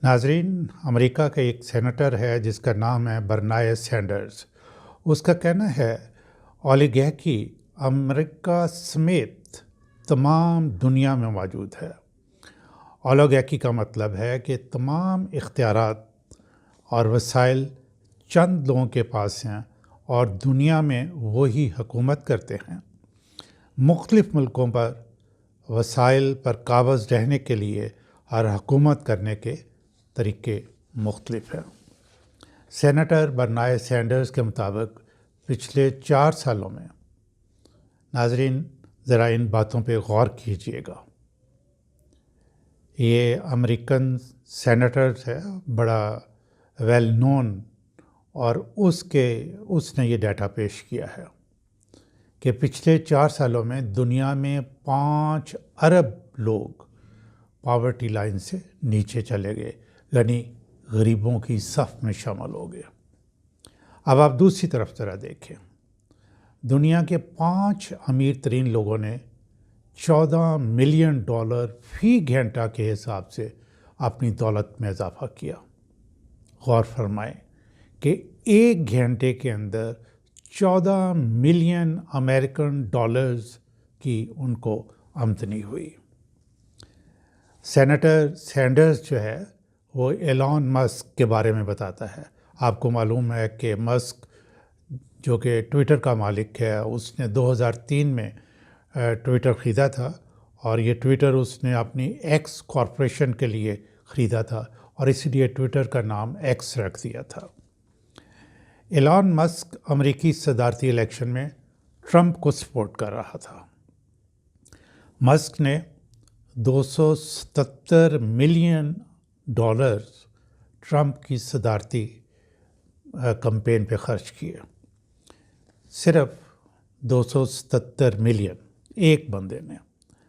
ناظرین، امریکہ کا ایک سینیٹر ہے جس کا نام ہے برنائے سینڈرز۔ اس کا کہنا ہے اولیگارکی امریکہ سمیت تمام دنیا میں موجود ہے۔ اولیگارکی کا مطلب ہے کہ تمام اختیارات اور وسائل چند لوگوں کے پاس ہیں اور دنیا میں وہی حکومت کرتے ہیں۔ مختلف ملکوں پر وسائل پر قابض رہنے کے لیے اور حکومت کرنے کے طریقے مختلف ہیں۔ سینیٹر برنائے سینڈرز کے مطابق پچھلے 4 سالوں میں، ناظرین ذرا ان باتوں پہ غور کیجیے گا، یہ امریکن سینیٹر ہے، بڑا ویل نون، اور اس نے یہ ڈیٹا پیش کیا ہے کہ پچھلے 4 سالوں میں دنیا میں 5 ارب لوگ پاورٹی لائن سے نیچے چلے گئے، یعنی غریبوں کی صف میں شامل ہو گئے۔ اب آپ دوسری طرف ذرا دیکھیں، دنیا کے 5 امیر ترین لوگوں نے $14 ملین فی گھنٹہ کے حساب سے اپنی دولت میں اضافہ کیا۔ غور فرمائیں کہ 1 گھنٹے کے اندر 14 ملین امریکن ڈالرز کی ان کو آمدنی ہوئی۔ سینیٹر سینڈرز جو ہے وہ ایلان مسک کے بارے میں بتاتا ہے۔ آپ کو معلوم ہے کہ مسک جو کہ ٹویٹر کا مالک ہے، اس نے 2003 میں ٹویٹر خریدا تھا، اور یہ ٹویٹر اس نے اپنی ایکس کارپوریشن کے لیے خریدا تھا، اور اسی لیے ٹویٹر کا نام ایکس رکھ دیا تھا۔ ایلان مسک امریکی صدارتی الیکشن میں ٹرمپ کو سپورٹ کر رہا تھا۔ مسک نے $277 ملین ٹرمپ کی صدارتی کمپین پہ خرچ کیے۔ صرف 277 ملین ایک بندے نے۔